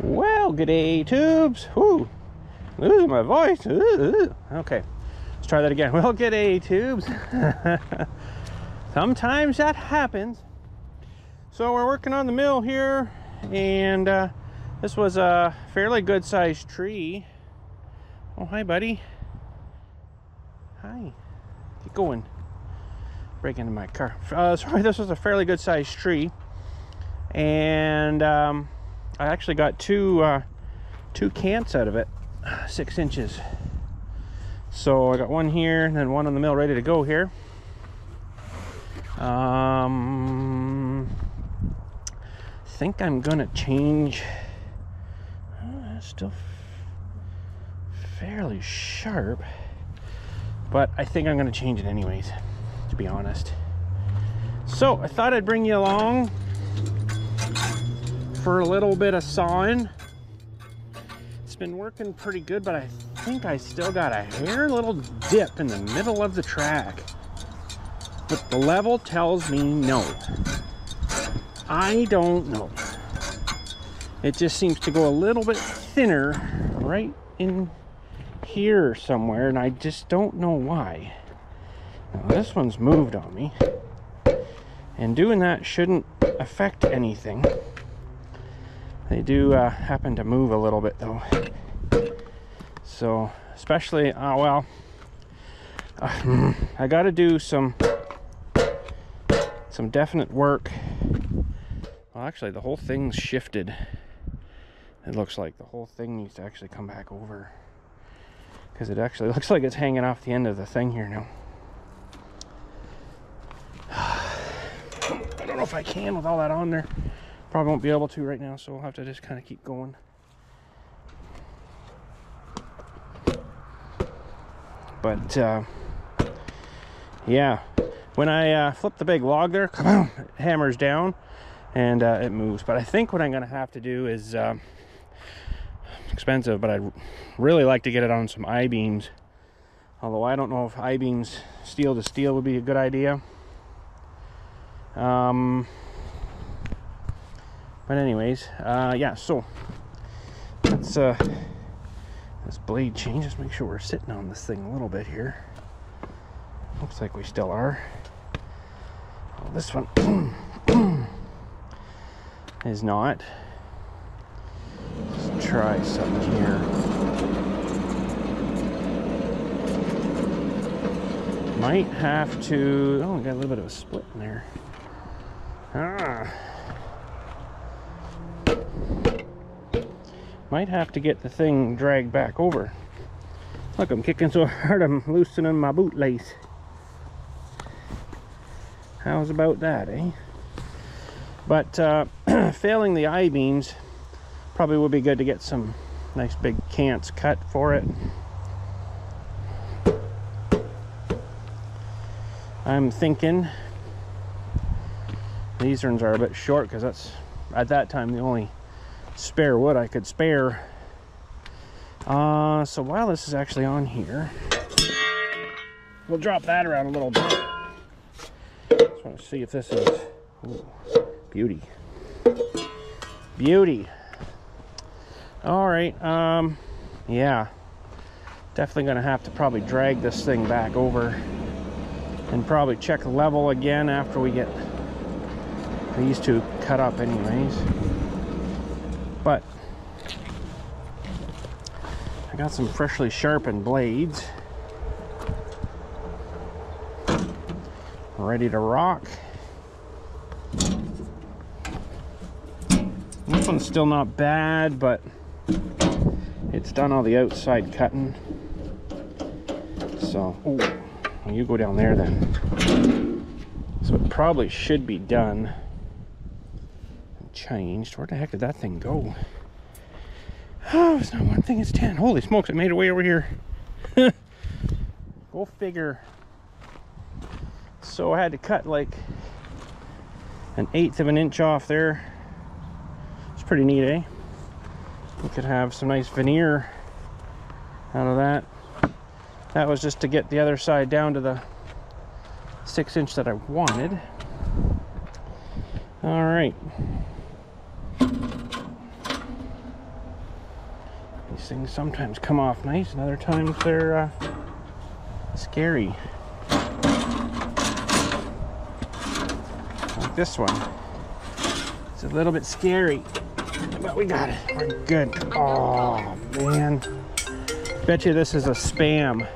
Well, g'day tubes. Whoo, losing my voice. Okay, let's try that again. Well, g'day tubes. Sometimes that happens. So we're working on the mill here, and this was a fairly good sized tree. Oh, hi buddy. Hi. Get going. Break into my car. Sorry, this was a fairly good sized tree, and I actually got two cants out of it, 6 inches. So I got one here and then one on the mill ready to go here. I think I'm gonna change. It's still fairly sharp, but I think I'm gonna change it anyways, to be honest. So I thought I'd bring you along for a little bit of sawing. It's been working pretty good, but I think I still got a hair little dip in the middle of the track. But the level tells me no. I don't know. It just seems to go a little bit thinner right in here somewhere, and I just don't know why. Now this one's moved on me, and doing that shouldn't affect anything. They do happen to move a little bit though. So, especially, I got to do some definite work. Well, actually, the whole thing's shifted. It looks like the whole thing needs to actually come back over, because it actually looks like it's hanging off the end of the thing here now. I don't know if I can with all that on there. Probably won't be able to right now, so we'll have to just kind of keep going. But yeah, when I flip the big log there, it hammers down and it moves. But I think what I'm gonna have to do is expensive, but I'd really like to get it on some I-beams. Although I don't know if I-beams steel to steel would be a good idea. But anyways, yeah, so let's this blade change. Just make sure we're sitting on this thing a little bit here. Looks like we still are. Well, this one is not. Let's try something here. Might have to. Oh, we got a little bit of a split in there. Might have to get the thing dragged back over. Look, I'm kicking so hard I'm loosening my bootlace. How's about that, eh? But failing the I-beams, probably would be good to get some nice big cants cut for it. I'm thinking these ones are a bit short, because that's at that time the only spare wood I could spare. So while this is actually on here, we'll drop that around a little bit. Just want to see if this is, ooh, beauty. Beauty. All right, yeah, definitely gonna have to probably drag this thing back over and probably check level again after we get these two cut up anyways. But I got some freshly sharpened blades ready to rock. This one's still not bad, but it's done all the outside cutting. So, ooh, well, you go down there then. So it probably should be done. Changed. Where the heck did that thing go? Oh, it's not one thing, it's 10. Holy smokes, it made it way over here. Go figure. So I had to cut like 1/8 of an inch off there. It's pretty neat, eh? We could have some nice veneer out of that. That was just to get the other side down to the 6 inch that I wanted. All right. These things sometimes come off nice, and other times they're scary. Like this one. It's a little bit scary, but we got it. We're good. Oh, man. Bet you this is a spam.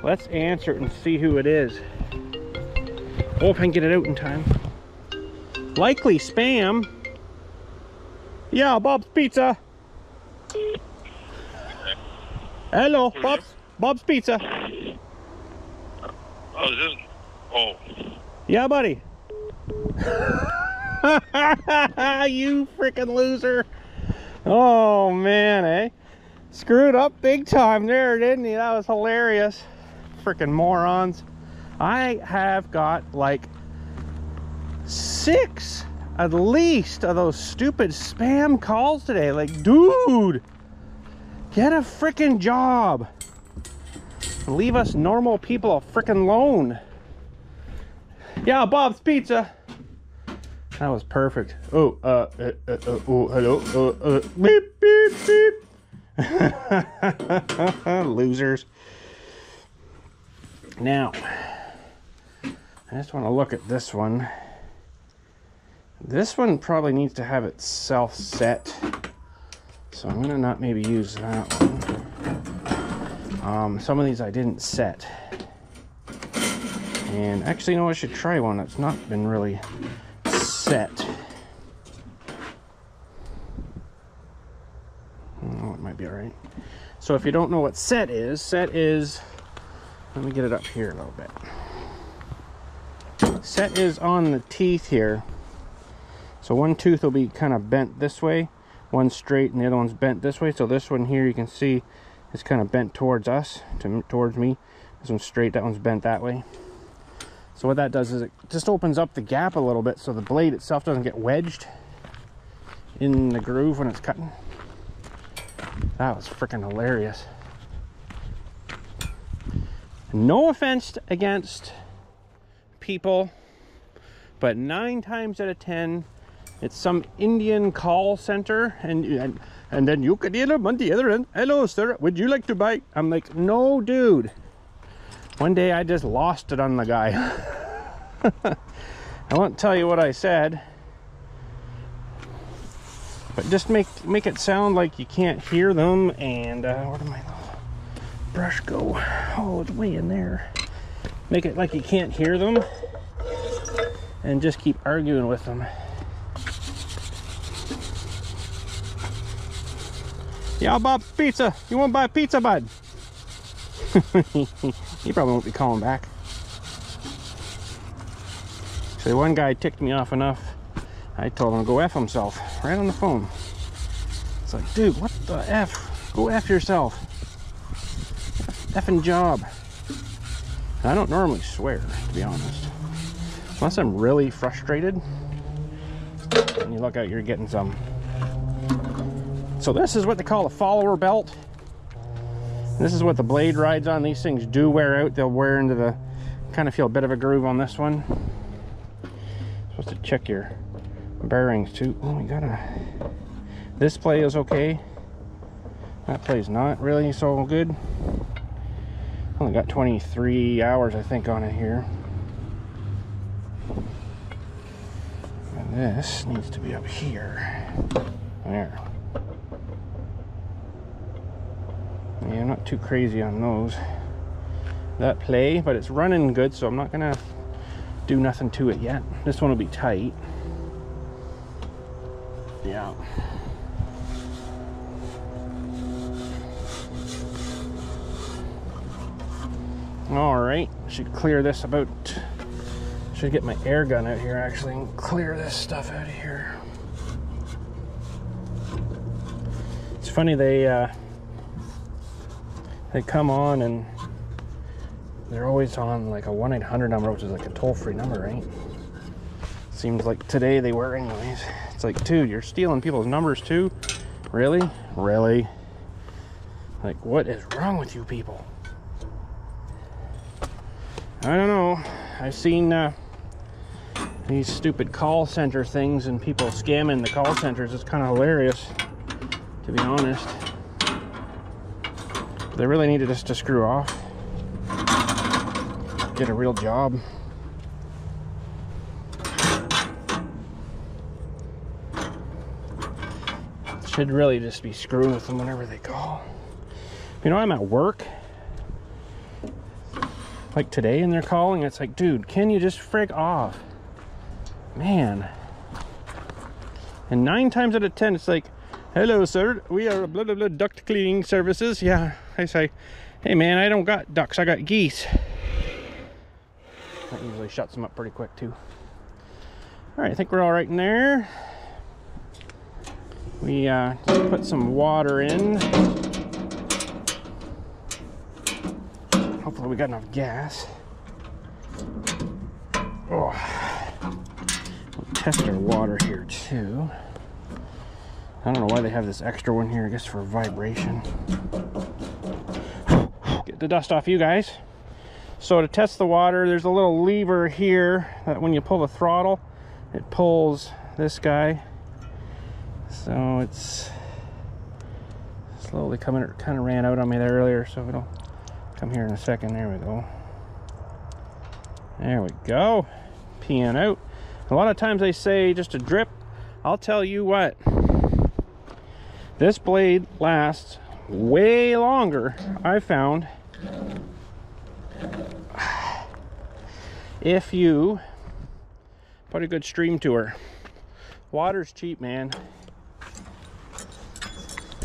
Let's answer it and see who it is. Hope I can get it out in time. Likely spam. Yeah, Bob's Pizza. Hello, Bob's Pizza. Oh, is this? Oh. Yeah, buddy. You freaking loser. Oh, man, eh? Screwed up big time there, didn't he? That was hilarious. Freaking morons. I have got like 6 at least of those stupid spam calls today. Like, dude, get a freaking job. Leave us normal people a freaking alone. Yeah, Bob's Pizza. That was perfect. Oh, hello. Beep, beep, beep. Losers. Now, I just want to look at this one. This one probably needs to have itself set. So I'm going to not maybe use that one. Some of these I didn't set. And actually, no, I should try one that's not been really set. Oh, it might be all right. So if you don't know what set is, let me get it up here a little bit. Set is on the teeth here. So one tooth will be kind of bent this way, one straight, and the other one's bent this way. So this one here, you can see, is kind of bent towards us, towards me. This one's straight, that one's bent that way. So what that does is it just opens up the gap a little bit so the blade itself doesn't get wedged in the groove when it's cutting. That was freaking hilarious. No offense against people, but 9 times out of 10, it's some Indian call center, and then you could hear them on the other end. Hello, sir, would you like to buy? I'm like, no, dude. One day I just lost it on the guy. I won't tell you what I said, but just make it sound like you can't hear them. And where did my brush go? Oh, it's way in there. Make it like you can't hear them, and just keep arguing with them. Yeah, Bob's Pizza. You want to buy pizza, bud? He probably won't be calling back. So one guy ticked me off enough, I told him to go F himself right on the phone. It's like, dude, what the F? Go F yourself. Effing job. And I don't normally swear, to be honest. Unless I'm really frustrated. And you look out, you're getting some. So this is what they call a follower belt. This is what the blade rides on. These things do wear out. They'll wear into the, kind of feel a bit of a groove on this one. Supposed to check your bearings too. Oh, we gotta, this play is okay. That play's not really so good. Only got 23 hours, I think, on it here. And this needs to be up here. There. Yeah, I'm not too crazy on those. That play, but it's running good, so I'm not gonna do nothing to it yet. This one will be tight. Yeah. All right, should clear this about, should get my air gun out here actually and clear this stuff out of here. It's funny, they come on and they're always on like a 1-800 number, which is like a toll-free number, right? Seems like today they were anyways. It's like, dude, you're stealing people's numbers too? Really? Really? Like, what is wrong with you people? I don't know. I've seen these stupid call center things and people scamming the call centers. It's kind of hilarious. to be honest. But they really needed us to screw off, get a real job. Should really just be screwing with them whenever they call. You know, I'm at work, like today, and they're calling. It's like, dude, can you just frig off? Man. And 9 times out of 10, it's like, hello, sir, we are blah, blah, blah, duct cleaning services. Yeah, I say, hey, man, I don't got ducks, I got geese. That usually shuts them up pretty quick, too. All right, I think we're all right in there. We just put some water in. Hopefully we got enough gas. Oh, we'll test our water here too. I don't know why they have this extra one here. I guess for vibration. Get the dust off you guys. So to test the water, there's a little lever here that when you pull the throttle, it pulls this guy. So it's slowly coming. It kind of ran out on me there earlier, so it'll come here in a second. There we go. There we go. Peeing out. A lot of times they say just a drip. I'll tell you what. This blade lasts way longer, I found, if you put a good stream to her. Water's cheap, man.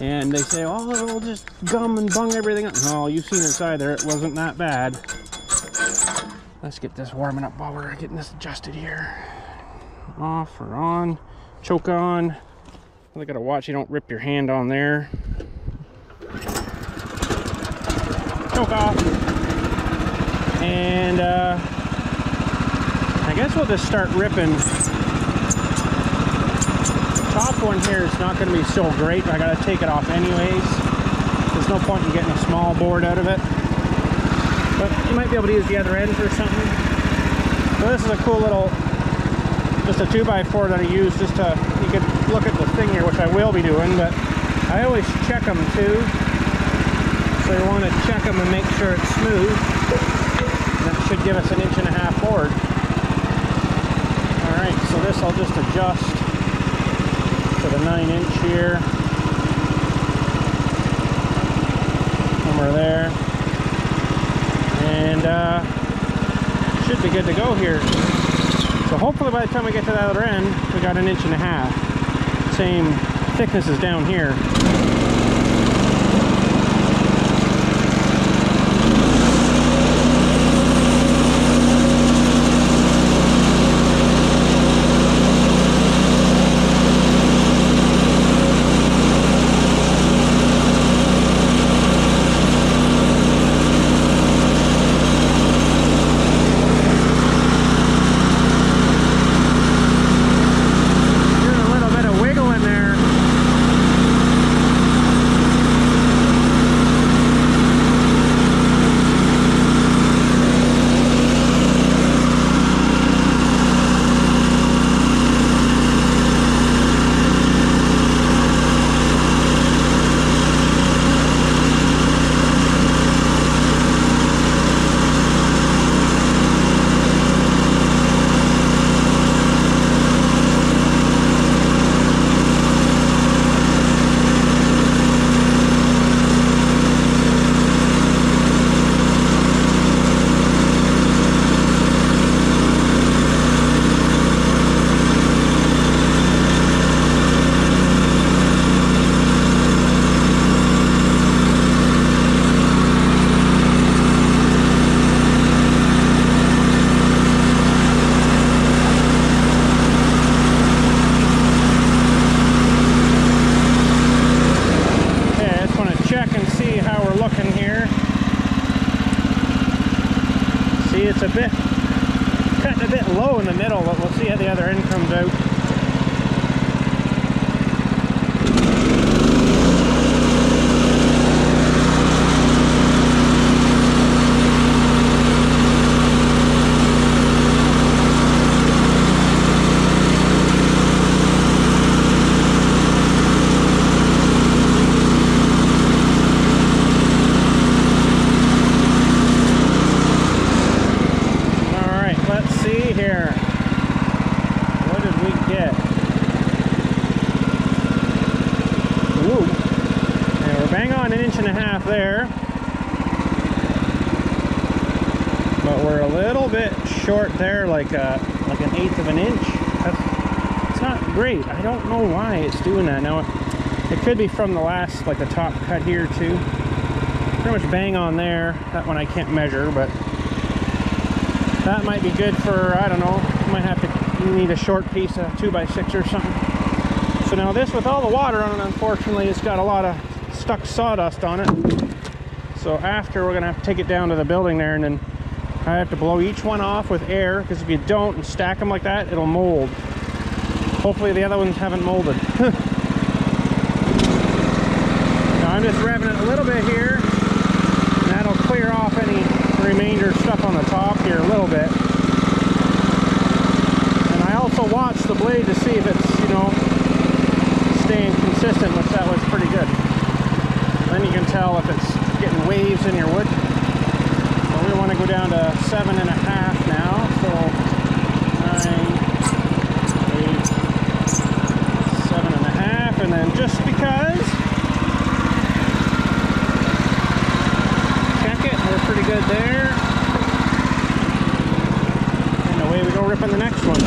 And they say, oh, it'll just gum and bung everything up. No, you've seen inside there. It wasn't that bad. Let's get this warming up while we're getting this adjusted here. Off or on. Choke on. I gotta watch you don't rip your hand on there. Choke off. And I guess we'll just start ripping. Top one here is not going to be so great. I got to take it off anyways. There's no point in getting a small board out of it. But you might be able to use the other end for something. So this is a cool little, just a 2x4 that I use just to, you can look at the thing here, which I will be doing, but I always check them too. So you want to check them and make sure it's smooth. That should give us 1.5 inch board. Alright, so this I'll just adjust to the 9-inch here. Somewhere there. And should be good to go here. So hopefully by the time we get to the other end, we got 1.5 inches. Same thickness as down here. It's a bit, cutting a bit low in the middle, but we'll see how the other end comes out. there. But we're a little bit short there, like an 1/8 of an inch. It's not great. I don't know why it's doing that. Now, it could be from the last, like the top cut here too. Pretty much bang on there. That one I can't measure, but that might be good for, I don't know, might have to need a short piece of 2x6 or something. So now this, with all the water on it, unfortunately, it's got a lot of stuck sawdust on it. So after, we're gonna have to take it down to the building there, and then I have to blow each one off with air, because if you don't and stack them like that, it'll mold. Hopefully the other ones haven't molded. Now I'm just revving it a little bit here, and that'll clear off any remainder stuff on the top here a little bit. And I also watch the blade to see if it's, you know, staying consistent, which that was pretty good. Then you can tell if it's getting waves in your wood. So we want to go down to 7.5 now. So 9, 8, 7.5, and then just because, check it, we're pretty good there. And away we go ripping the next one.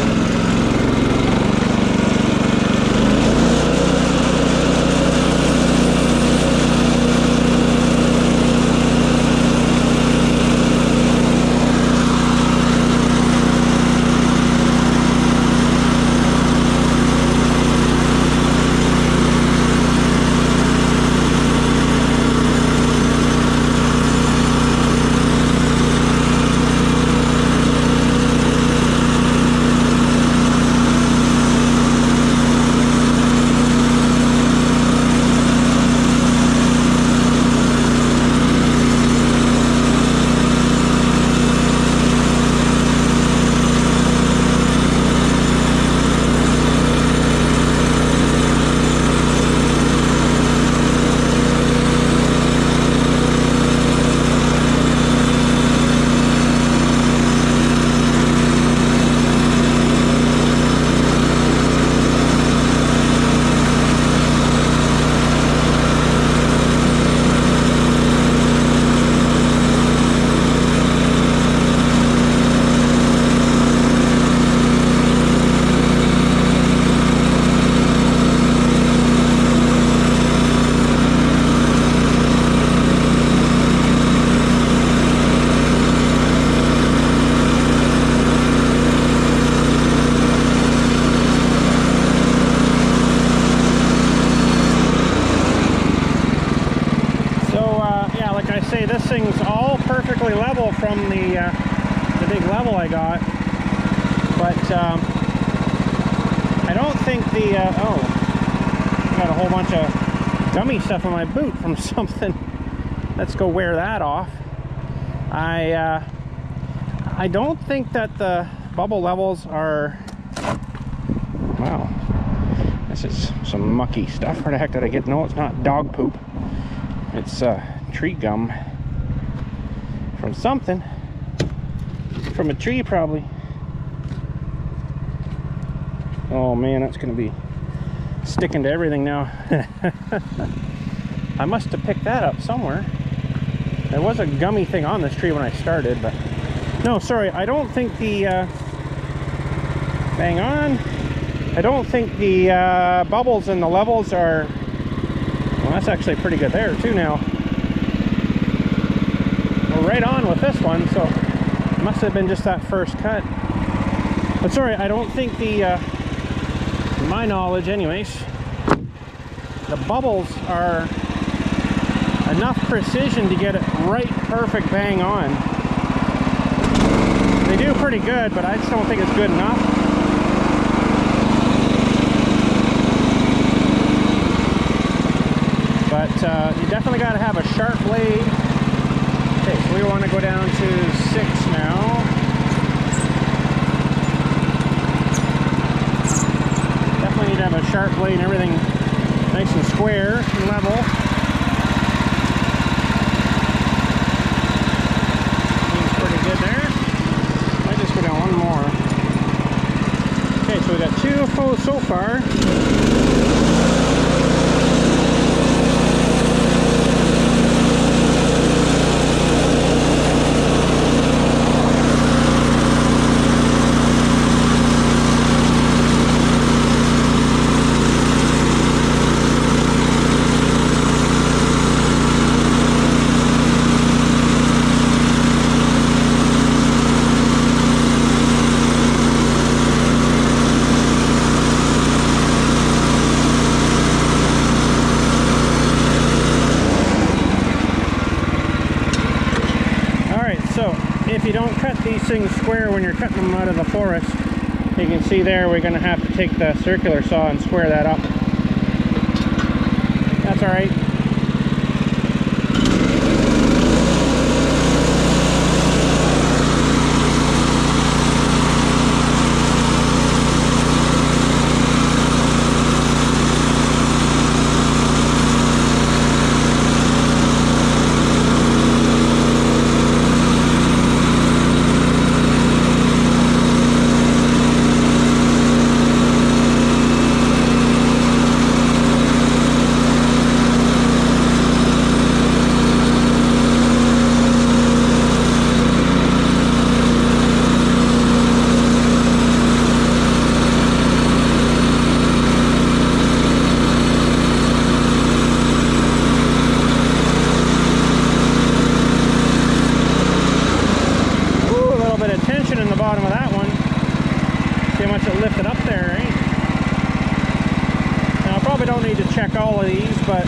This thing's all perfectly level from the big level I got, but I don't think the oh, I got a whole bunch of gummy stuff on my boot from something. Let's go wear that off. I don't think that the bubble levels are, wow, this is some mucky stuff. Where the heck did I get? No, it's not dog poop, it's tree gum from something, from a tree probably. Oh man, that's gonna be sticking to everything now. I must have picked that up somewhere. There was a gummy thing on this tree when I started, but no, sorry, I don't think the bang on, I don't think the bubbles and the levels are, well, that's actually pretty good there too now. We're right on with this one, so it must have been just that first cut. But sorry, I don't think the, in my knowledge anyways, the bubbles are enough precision to get it right perfect bang on. They do pretty good, but I just don't think it's good enough. But you definitely got to have a sharp blade. Okay, so we want to go down to 6 now. Definitely need to have a sharp blade and everything nice and square and level. Seems pretty good there. I just go down one more. Okay, so we got 2 so far. things square when you're cutting them out of the forest. You can see there we're going to have to take the circular saw and square that up. That's alright. Check all of these, but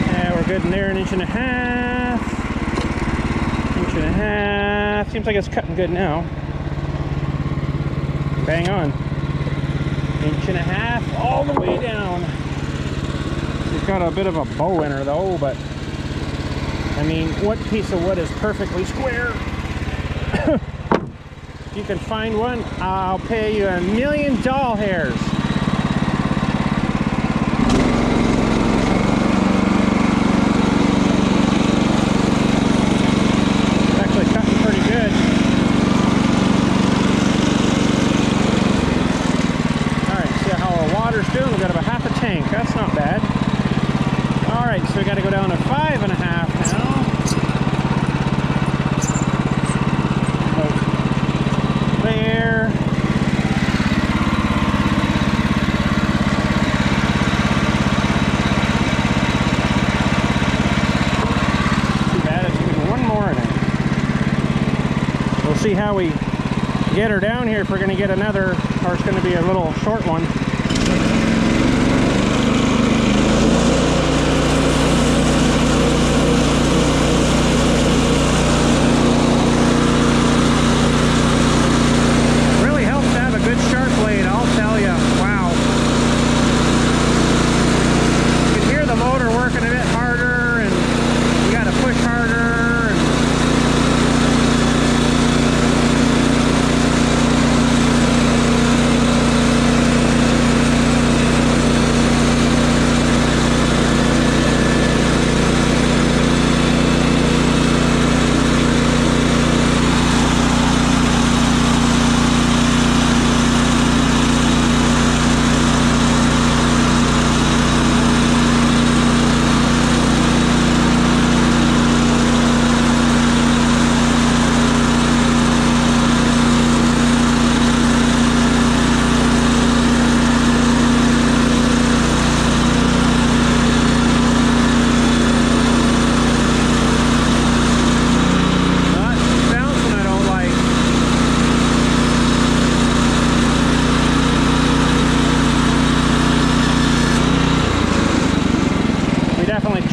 yeah, we're good in there. An inch and a half. Inch and a half. Seems like it's cutting good now. Bang on. Inch and a half all the way down. It's got a bit of a bow in her though, but I mean, what piece of wood is perfectly square? If you can find one, I'll pay you $1,000,000 doll hairs. We've got about half a tank. That's not bad. All right, so we got to go down to 5.5 now. About there. Too bad. It's going to be one more in it. We'll see how we get her down here if we're going to get another, or it's going to be a little short one.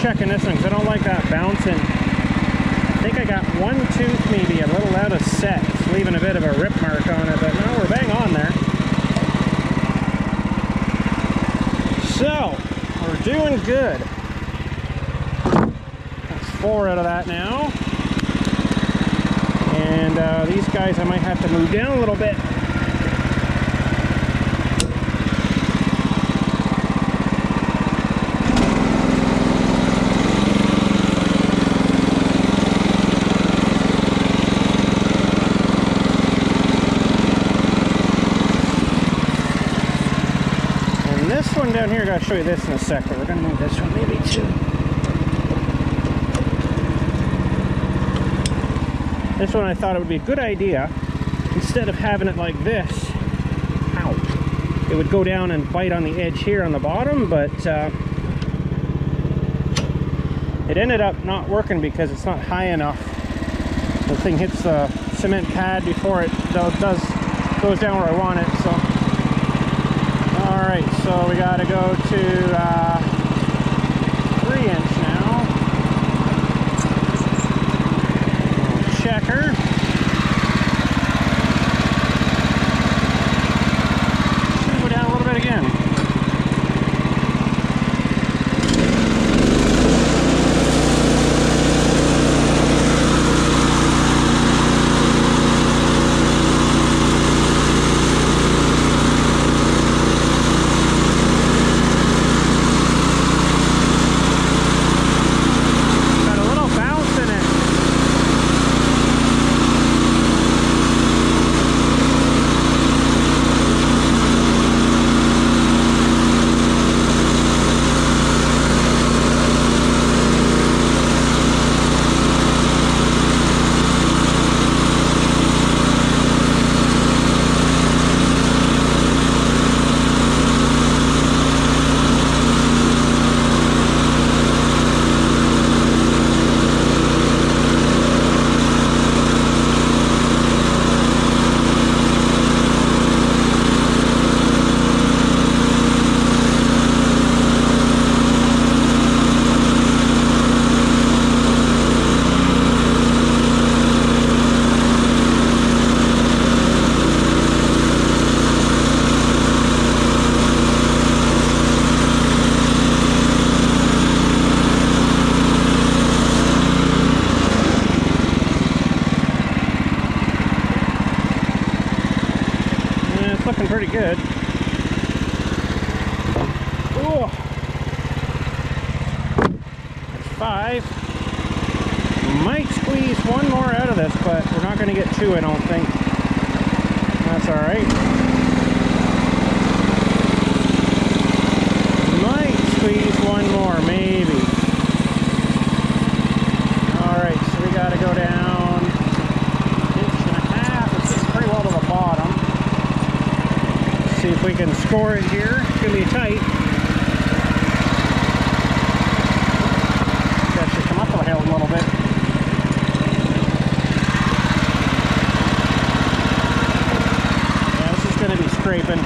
Checking this one because I don't like that bouncing. I think I got one tooth maybe a little out of set. It's leaving a bit of a rip mark on it, but no, we're bang on there. So, we're doing good. That's 4 out of that now. And these guys I might have to move down a little bit. Down here, I gotta show you this in a sec, but we're gonna move this one maybe too. This one I thought it would be a good idea, instead of having it like this, ow, it would go down and bite on the edge here on the bottom, but it ended up not working because it's not high enough. The thing hits the cement pad before it goes down where I want it, so. Alright, so we got to go to 3" now. Checker. Oh. That's 5. Might squeeze one more out of this, but we're not going to get 2, I don't think. That's all right. Might squeeze one more, maybe. All right, so we got to go down 1.5 inches. It's getting pretty well to the bottom. Let's see if we can score it here. It's going to be tight. That should come up a hill a little bit. Going to be scraping. I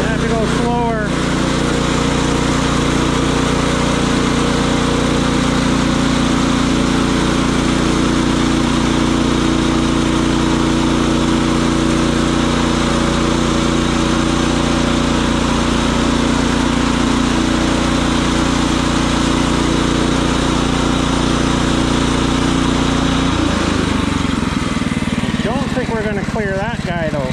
have to go slower. We're going to clear that guy though.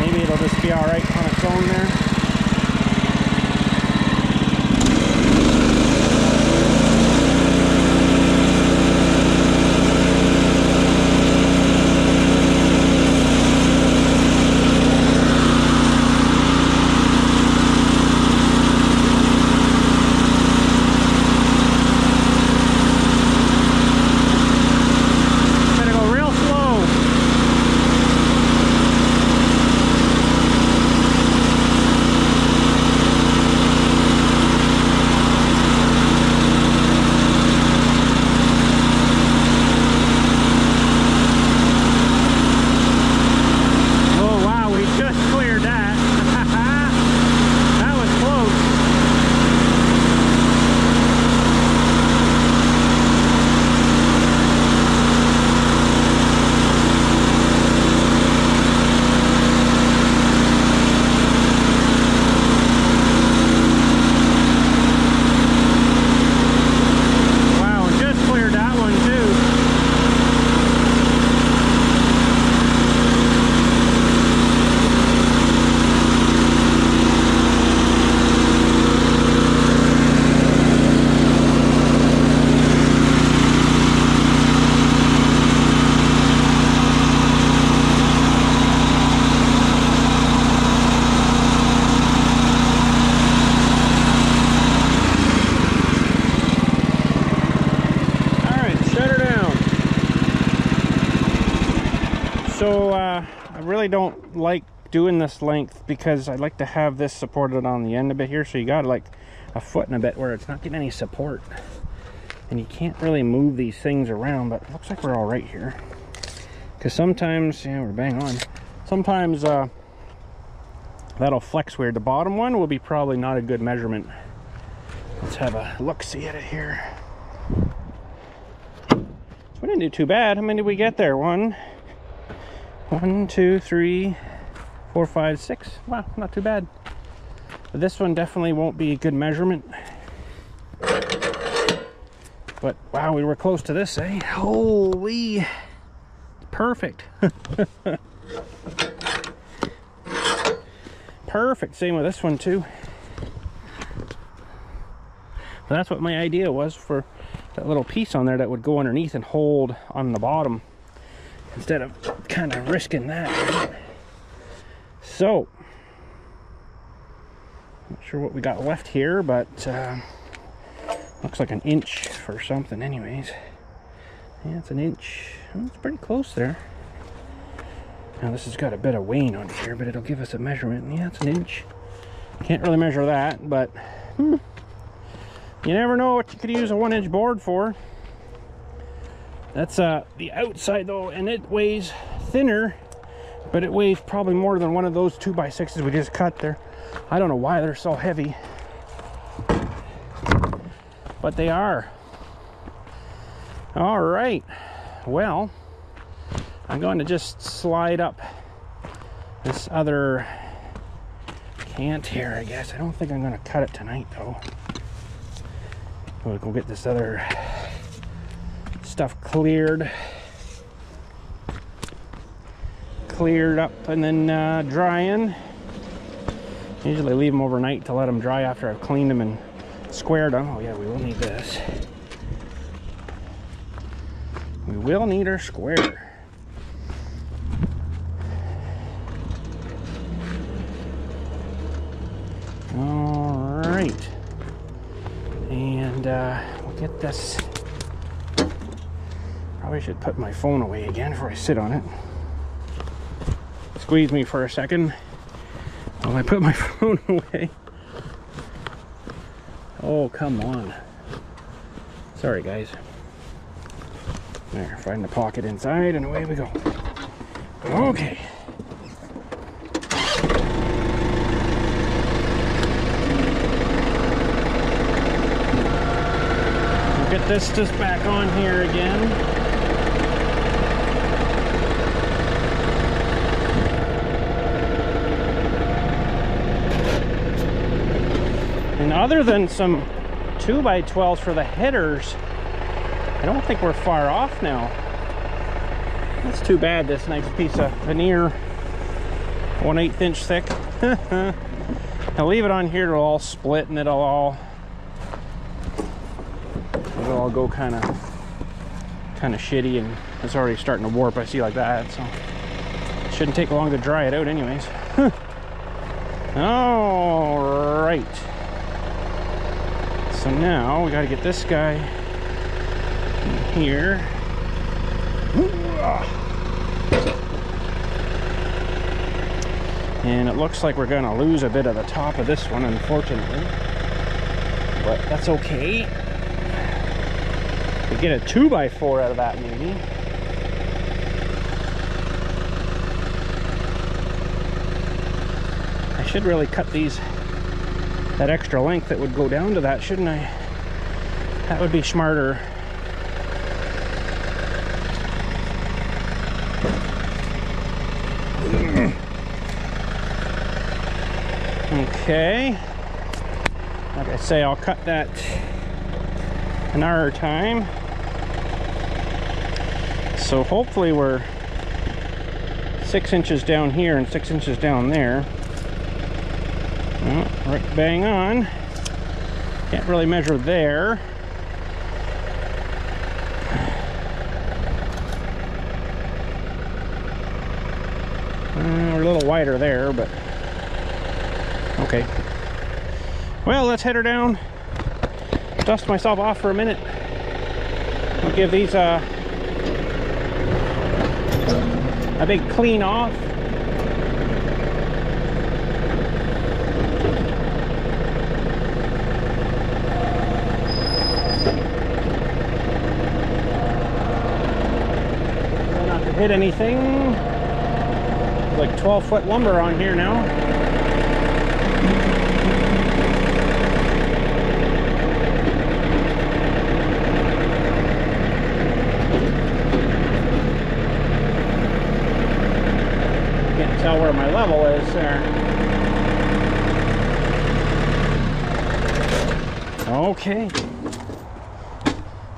Maybe it'll just be all right on its own there. So I really don't like doing this length because I like to have this supported on the end a bit here. So you got like a foot and a bit where it's not getting any support. And you can't really move these things around, but it looks like we're all right here. Because sometimes, yeah, we're bang on. Sometimes that'll flex weird. The bottom one will be probably not a good measurement. Let's have a look-see at it here. So we didn't do too bad. How many did we get there? 1, 2, 3, 4, 5, 6. Wow, not too bad. But this one definitely won't be a good measurement. But wow, we were close to this, eh? Holy, perfect. Perfect. Same with this one too. But that's what my idea was for that little piece on there that would go underneath and hold on the bottom instead of kind of risking that. So, not sure what we got left here, but looks like 1 inch for something anyways. Yeah, it's 1 inch. Well, it's pretty close there. Now this has got a bit of wane on here, but it'll give us a measurement. Yeah, it's 1 inch. Can't really measure that, but you never know what you could use a 1 inch board for. That's the outside though, and it weighs thinner, but it weighs probably more than one of those 2x6s we just cut there. I don't know why they're so heavy, but they are. All right, well, I'm going to just slide up this other cant here, I guess. I don't think I'm going to cut it tonight though. We'll go get this other stuff cleared. cleared up and then drying. Usually leave them overnight to let them dry after I've cleaned them and squared them. Oh yeah, we will need this. We will need our square. All right. And we'll get this. Probably should put my phone away again before I sit on it. Squeeze me for a second while I put my phone away. Oh, come on. Sorry, guys. There, find the pocket inside and away we go. Okay. We'll get this just back on here again. And other than some 2x12s for the headers, I don't think we're far off now. That's too bad, this nice piece of veneer, 1/8 inch thick. I'll leave it on here, it'll all split and it'll all go kind of shitty, and it's already starting to warp, I see, like that, so it shouldn't take long to dry it out anyways. All right. So now we got to get this guy in here. And it looks like we're going to lose a bit of the top of this one, unfortunately. But that's okay. We get a 2x4 out of that, maybe. I should really cut these. That extra length that would go down to that, shouldn't I? That would be smarter. Okay. Like I say, I'll cut that another time. So hopefully we're 6 inches down here and 6 inches down there. Oh, right bang on. Can't really measure there. We're a little wider there, but okay. Well, let's head her down. Dust myself off for a minute. I'll give these a big clean off. Hit anything. There's like 12-foot lumber on here now. Can't tell where my level is there. Okay.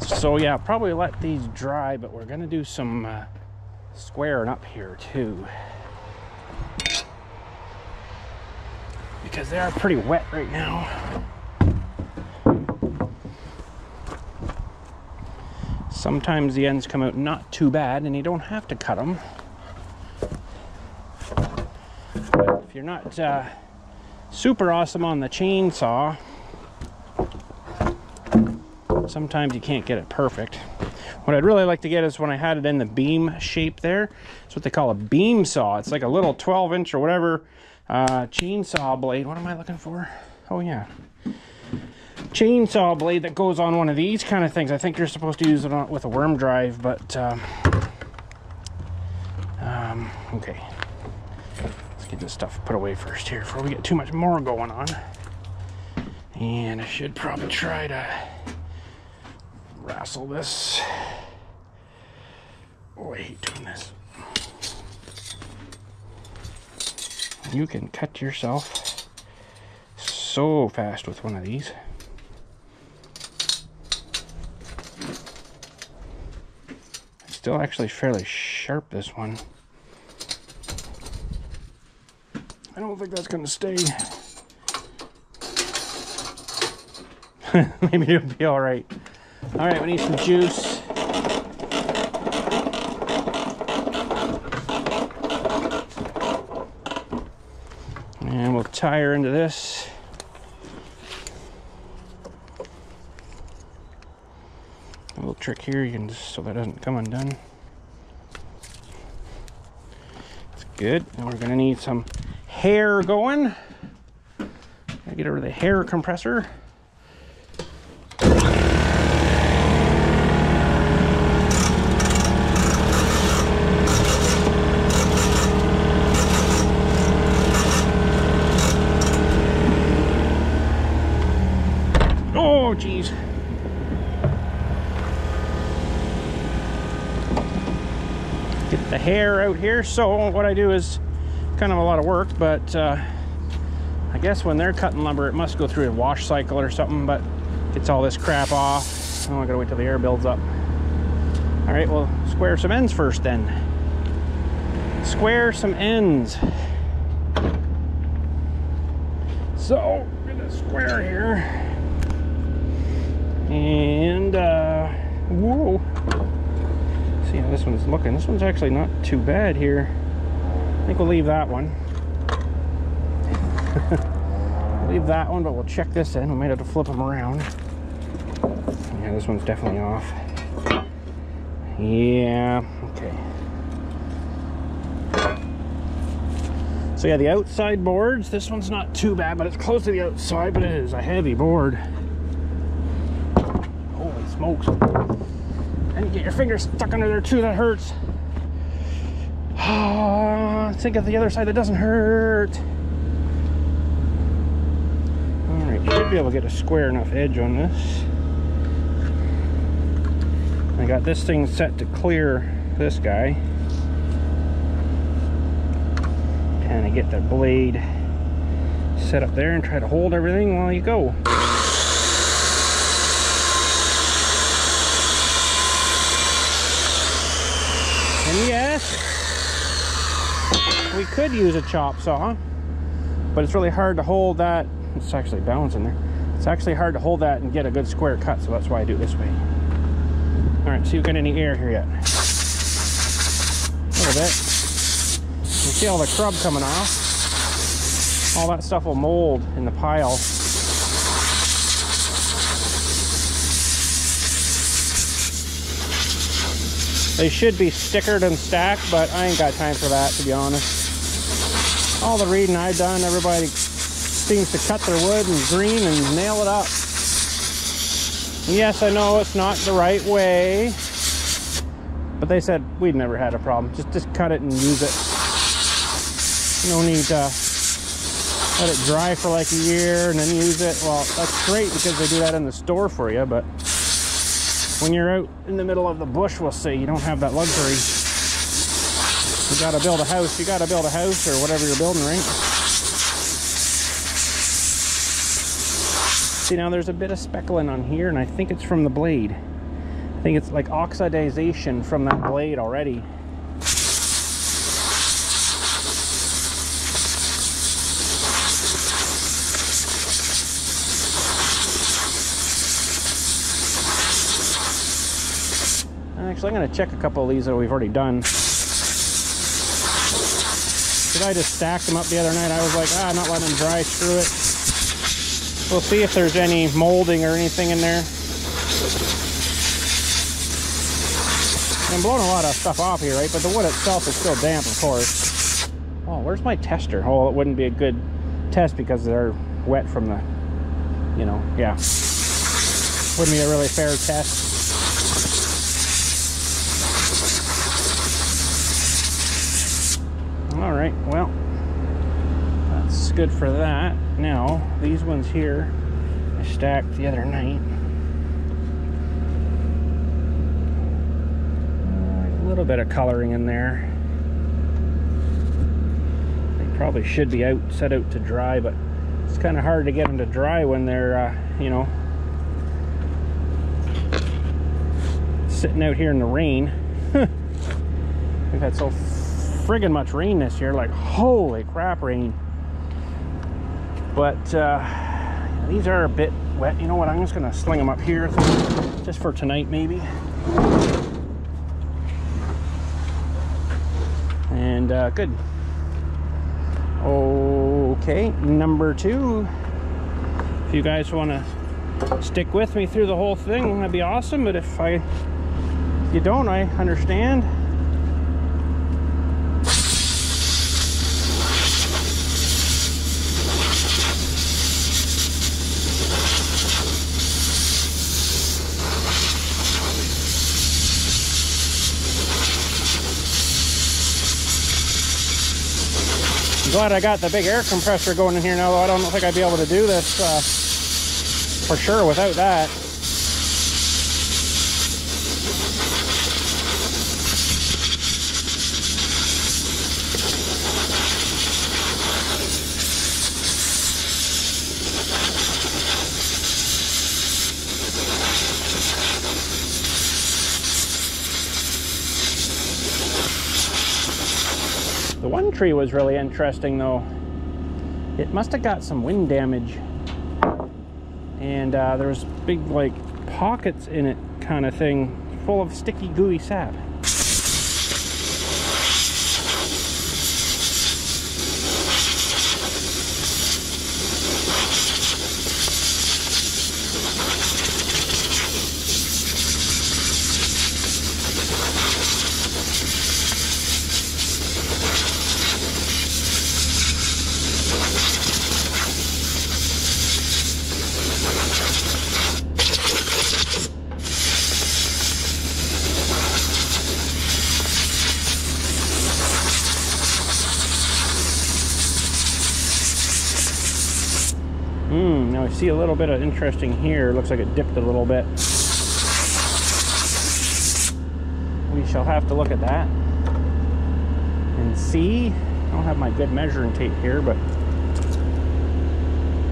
So yeah, probably let these dry, but we're gonna do some squaring up here too, because they are pretty wet right now. Sometimes the ends come out not too bad and you don't have to cut them. But if you're not super awesome on the chainsaw, sometimes you can't get it perfect. What I'd really like to get is when I had it in the beam shape there. It's what they call a beam saw. It's like a little 12-inch or whatever chainsaw blade. What am I looking for? Oh yeah. Chainsaw blade that goes on one of these kind of things. I think you're supposed to use it on, with a worm drive, but okay. Let's get this stuff put away first here before we get too much more going on. And I should probably try to wrestle this. Oh, I hate doing this. You can cut yourself so fast with one of these. It's still actually fairly sharp, this one. I don't think that's gonna stay. Maybe it'll be all right. All right, we need some juice. And we'll tie her into this. A little trick here, you can just, so that doesn't come undone. That's good. And we're gonna need some hair going. Gotta get over the hair compressor. Oh, geez. Get the hair out here. So what I do is kind of a lot of work, but I guess when they're cutting lumber, it must go through a wash cycle or something, but gets all this crap off. Oh, I gotta wait till the air builds up. All right, we'll square some ends first then. Square some ends. So, we're gonna square here. And, whoa. See how this one's looking. This one's actually not too bad here. I think we'll leave that one. Leave that one, but we'll check this in. We might have to flip them around. Yeah, this one's definitely off. Yeah, okay. So yeah, the outside boards, this one's not too bad, but it's close to the outside, but it is a heavy board. Holy smokes. And you get your fingers stuck under there too, that hurts. Think of the other side that doesn't hurt. Alright, should be able to get a square enough edge on this. I got this thing set to clear this guy. Kind of get the blade set up there and try to hold everything while you go. And yes, we could use a chop saw, but it's really hard to hold that. It's actually balancing there. It's actually hard to hold that and get a good square cut, so that's why I do it this way. All right, see if we got any air here yet. A little bit. You see all the crud coming off. All that stuff will mold in the pile. They should be stickered and stacked, but I ain't got time for that, to be honest. All the reading I've done, everybody seems to cut their wood and green and nail it up. Yes, I know it's not the right way, but they said we'd never had a problem. Just cut it and use it. No need to let it dry for like a year and then use it. Well, that's great because they do that in the store for you, but when you're out in the middle of the bush, we'll say, you don't have that luxury. You gotta build a house. You gotta build a house or whatever you're building, right? See, now there's a bit of speckling on here, and I think it's from the blade. I think it's like oxidization from that blade already. Actually, I'm going to check a couple of these that we've already done. Did I just stack them up the other night? I was like, not letting them dry, screw it. We'll see if there's any molding or anything in there. I'm blowing a lot of stuff off here, right? But the wood itself is still damp, of course. Oh, where's my tester? Oh, it wouldn't be a good test because they're wet from the, you know, yeah. Wouldn't be a really fair test. All right, well, that's good for that. Now, these ones here, I stacked the other night. A little bit of coloring in there. They probably should be set out to dry, but it's kind of hard to get them to dry when they're, you know, sitting out here in the rain. We've had so friggin' much rain this year, like holy crap rain. But these are a bit wet. You know what? I'm just gonna sling them up here just for tonight, maybe. And good. Okay, number 2. If you guys want to stick with me through the whole thing, that'd be awesome. But if you don't, I understand. I'm glad I got the big air compressor going in here now, though I don't think I'd be able to do this for sure without that. The one tree was really interesting though. It must have got some wind damage, and there was big like pockets in it kind of thing, full of sticky gooey sap. Now I see a little bit of interesting here. Looks like it dipped a little bit. We shall have to look at that and see. I don't have my good measuring tape here, but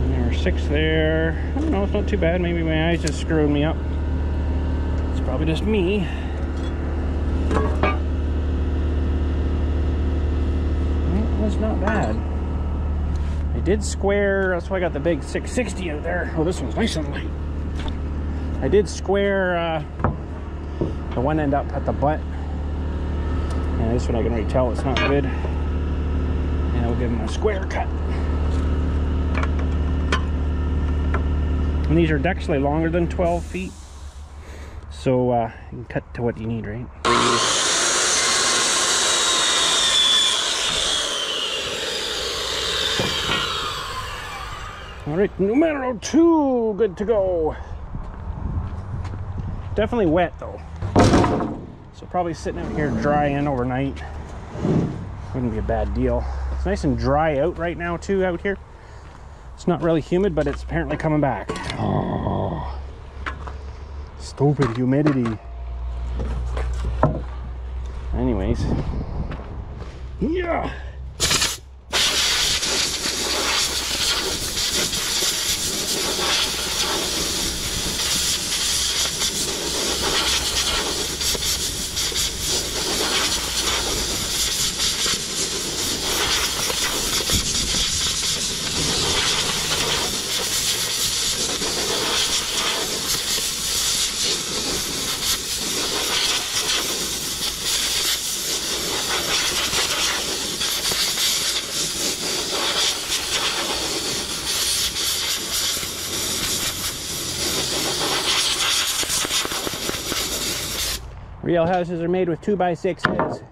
there are 6 there. I don't know, it's not too bad. Maybe my eyes just screwing me up. It's probably just me. It was not bad. I did square, that's why I got the big 660 out there. Oh, this one's nice and light. I did square the one end up at the butt. And this one I can already tell it's not good. And we'll give him a square cut. And these are actually longer than 12 feet. So you can cut to what you need, right? All right, numero 2, good to go. Definitely wet though. So probably sitting out here drying overnight wouldn't be a bad deal. It's nice and dry out right now too out here. It's not really humid, but it's apparently coming back. Oh, stupid humidity. Anyways, yeah. Real houses are made with 2x6s.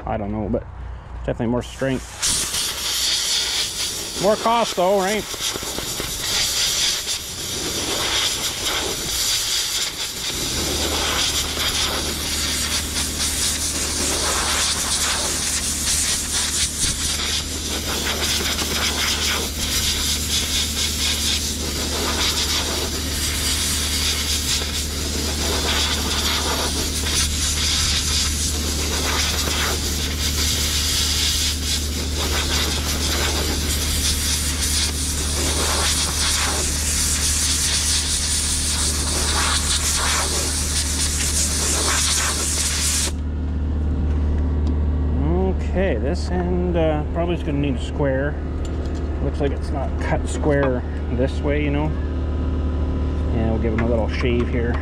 I don't know, but definitely more strength. More cost though, right? Okay, this end probably is going to need a square. Looks like it's not cut square this way, you know. And we'll give them a little shave here.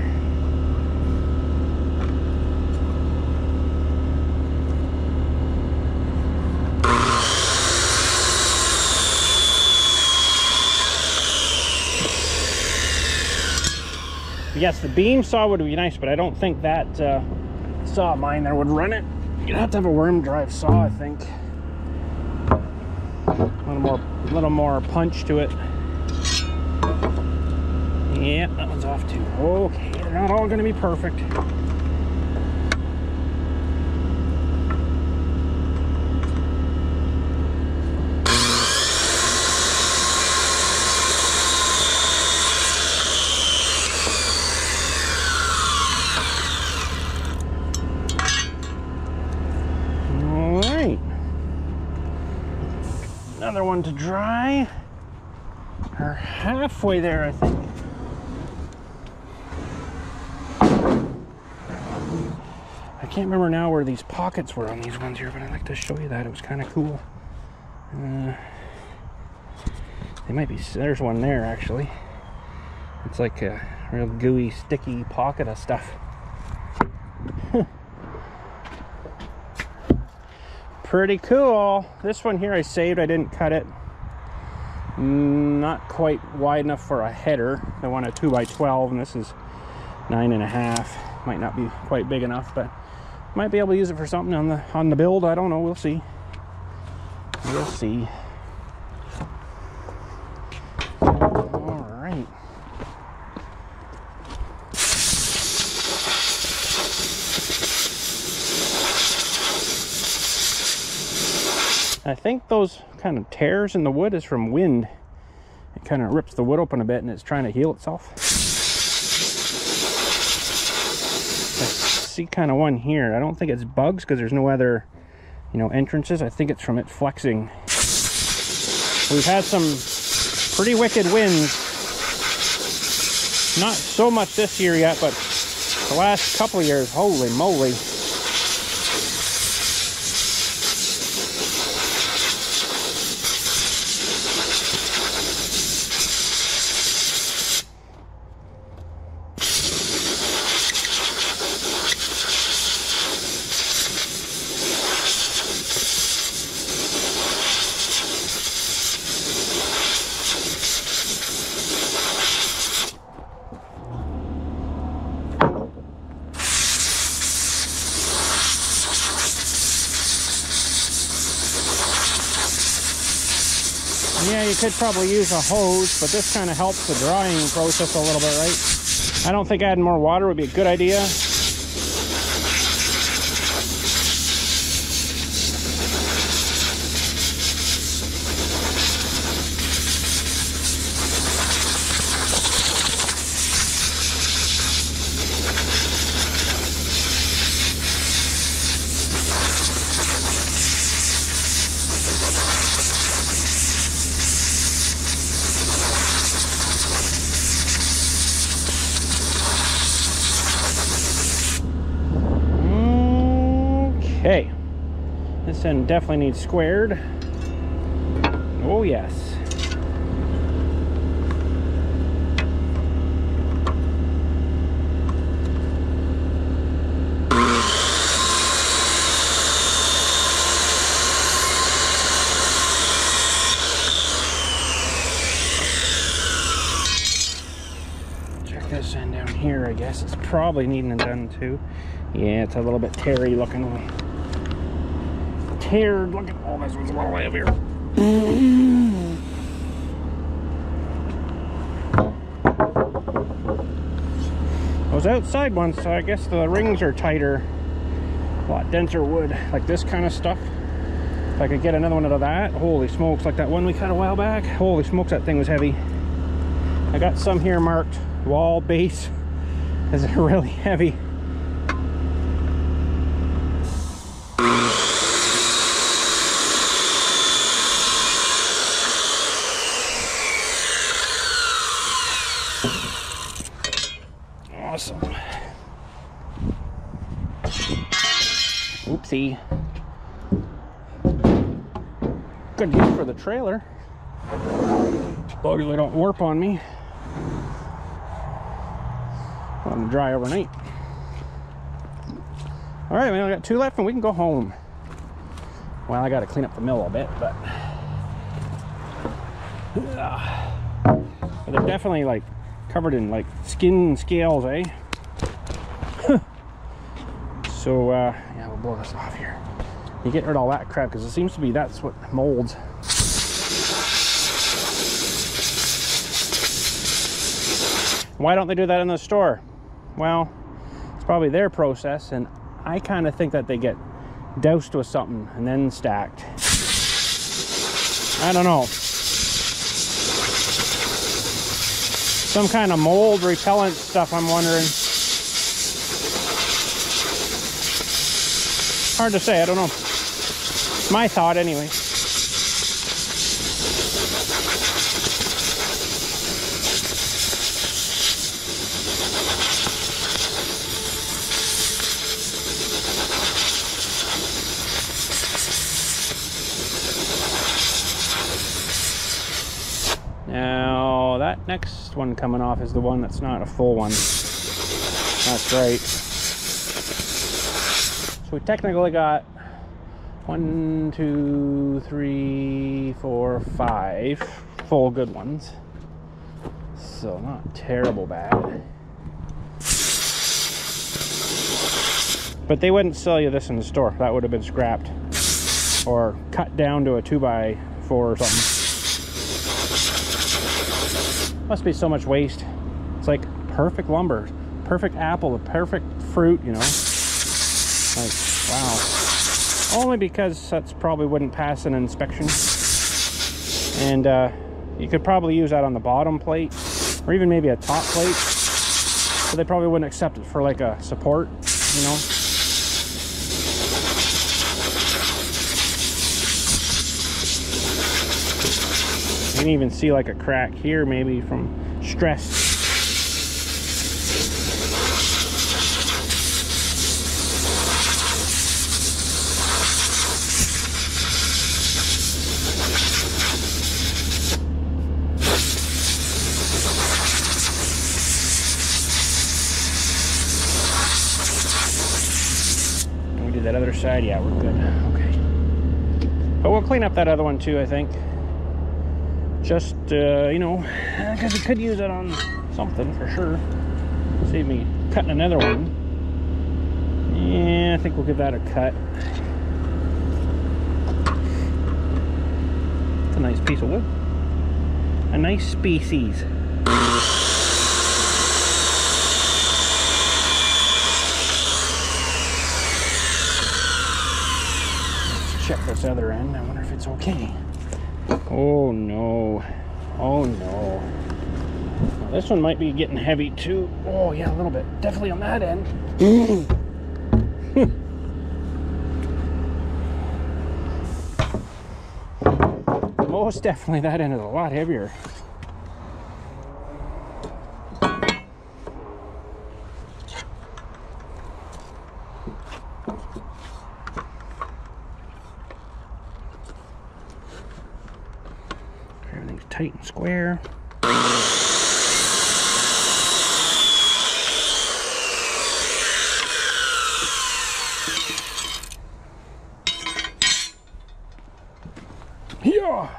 Yes, the beam saw would be nice, but I don't think that saw mine there would run it. You'd have to have a worm drive saw, I think. A little more punch to it. Yeah, that one's off too. Okay, they're not all going to be perfect. Another one to dry. We're halfway there, I think. I can't remember now where these pockets were on these ones here, but I'd like to show you that. It was kind of cool. They might be, there's one there actually. It's like a real gooey, sticky pocket of stuff. Pretty cool. This one here I saved. I didn't cut it. Not quite wide enough for a header. I want a 2x12, and this is 9.5. Might not be quite big enough, but might be able to use it for something on the build. I don't know. We'll see. We'll see. All right. I think those kind of tears in the wood is from wind. It kind of rips the wood open a bit and it's trying to heal itself. I see kind of one here. I don't think it's bugs because there's no other, you know, entrances. I think it's from it flexing. We've had some pretty wicked winds. Not so much this year yet, but the last couple of years, holy moly. Yeah, you could probably use a hose, but this kind of helps the drying process a little bit, right? I don't think adding more water would be a good idea. Okay, this end definitely needs squared. Oh yes. Check this end down here, I guess. It's probably needing it done too. Yeah, it's a little bit terry looking. Teared looking. Oh, this one's a little heavier. Those outside ones, so I guess the rings are tighter, a lot denser wood, like this kind of stuff. If I could get another one out of that, holy smokes, like that one we cut a while back. Holy smokes, that thing was heavy. I got some here marked wall base is really heavy. Awesome. Oopsie. Good use for the trailer. As long as they don't warp on me. Let them dry overnight. All right, we only got 2 left and we can go home. Well, I got to clean up the mill a bit, but they're definitely like covered in like skin and scales, eh? So yeah, we'll blow this off here. You get rid of all that crap because it seems to be that's what molds. Why don't they do that in the store? Well, it's probably their process, and I kind of think that they get doused with something and then stacked. I don't know. Some kind of mold repellent stuff, I'm wondering. Hard to say, I don't know. My thought anyway. Now, that next one coming off is the one that's not a full one. That's right. So we technically got 1, 2, 3, 4, 5 full good ones. So not terrible bad. But they wouldn't sell you this in the store. That would have been scrapped. Or cut down to a 2x4 or something. Must be so much waste. It's like perfect lumber, perfect apple, the perfect fruit, you know. Like, wow. Only because that's probably wouldn't pass an inspection. And you could probably use that on the bottom plate, or even maybe a top plate. But they probably wouldn't accept it for like a support, you know. You can even see like a crack here, maybe from stress. And we did that other side, yeah, we're good. Okay. But we'll clean up that other one too, I think. Just, you know, because we could use it on something for sure. Save me cutting another one. Yeah, I think we'll give that a cut. It's a nice piece of wood. A nice species. Let's check this other end. I wonder if it's okay. Oh no. Oh no. Now, this one might be getting heavy too. Oh yeah, a little bit. Definitely on that end. Most definitely that end is a lot heavier. Everything's tight and square. Yeah.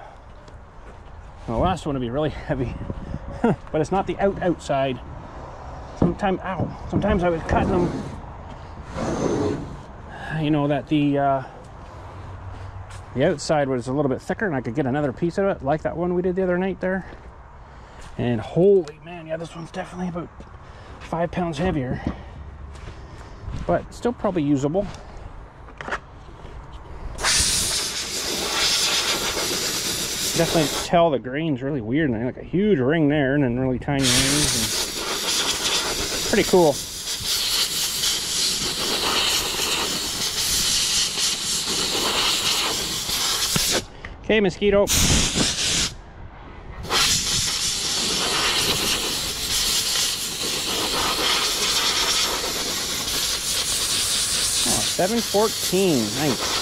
The last one would be really heavy, but it's not the outside. Sometimes I was cutting them. You know that the outside was a little bit thicker and I could get another piece of it, like that one we did the other night there. And holy man, yeah, this one's definitely about 5 pounds heavier, but still probably usable. Definitely tell the grain's really weird, and like a huge ring there and then really tiny rings, and pretty cool. Okay, mosquito. Oh, 714. Nice.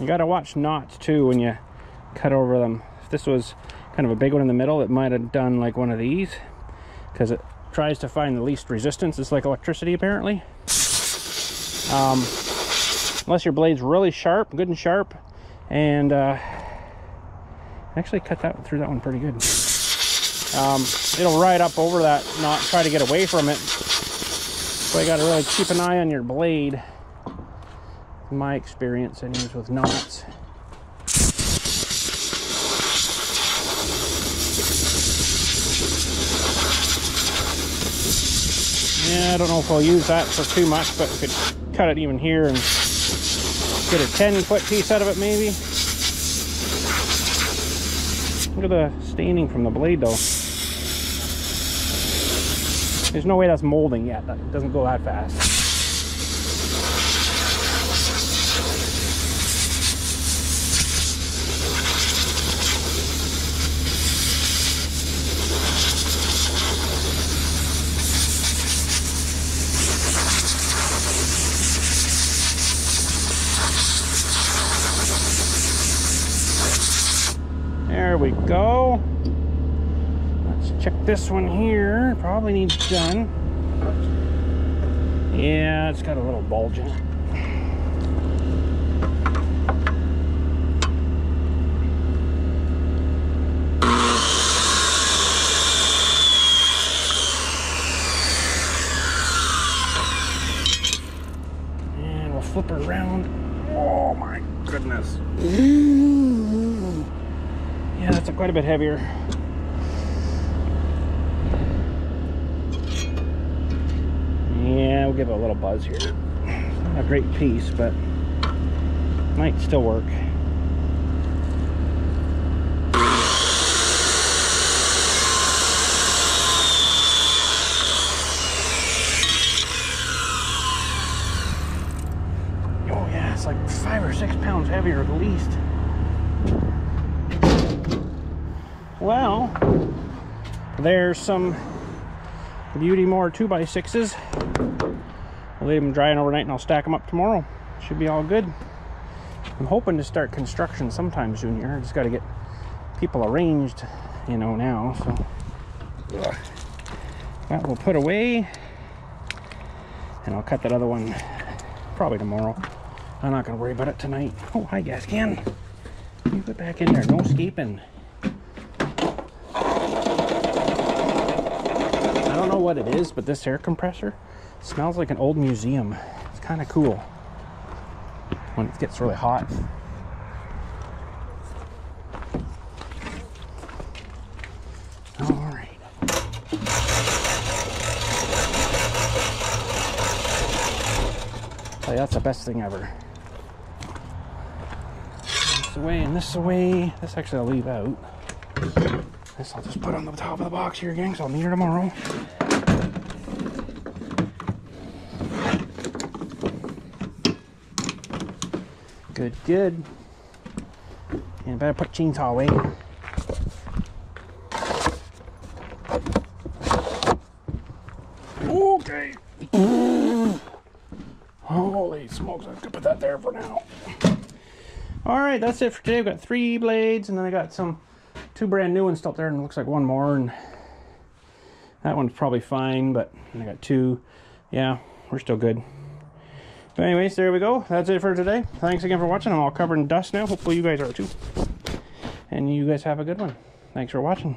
You gotta watch knots too when you cut over them. If this was kind of a big one in the middle, it might have done like one of these, because it tries to find the least resistance. It's like electricity apparently. Unless your blade's really sharp, good and sharp, and actually cut that through that one pretty good. It'll ride up over that knot, try to get away from it. So you got to really keep an eye on your blade. In my experience, anyways, with knots. Yeah, I don't know if I'll use that for too much, but we could cut it even here and get a 10-foot piece out of it maybe. Look at the staining from the blade though. There's no way that's molding yet. That doesn't go that fast. There we go. Let's check this one here. Probably needs done. Yeah, it's got a little bulge in it. And we'll flip her around. Oh my goodness. Yeah, that's quite a bit heavier. Yeah, we'll give it a little buzz here. Not a great piece, but might still work. Oh yeah, it's like 5 or 6 pounds heavier at least. Well, there's some beauty more 2x6s. I'll leave them drying overnight and I'll stack them up tomorrow. Should be all good. I'm hoping to start construction sometime soon here. I just got to get people arranged, you know, now. So that we'll put away, and I'll cut that other one probably tomorrow. I'm not going to worry about it tonight. Oh, hi, gas can. You get back in there. No escaping. I don't know what it is, but this air compressor smells like an old museum. It's kind of cool when it gets really hot. All right. Oh, that's the best thing ever. This away and this away. This actually I'll leave out. This I'll just put on the top of the box here again, because I'll need her tomorrow. Good, good. And better put chainsaw away. Okay. Holy smokes, I have to put that there for now. Alright, that's it for today. I've got 3 blades, and then I got 2 brand new ones still up there, and it looks like 1 more, and that one's probably fine, but I got 2. Yeah, we're still good. But anyways, there we go. That's it for today. Thanks again for watching. I'm all covered in dust now. Hopefully you guys are too. And you guys have a good one. Thanks for watching.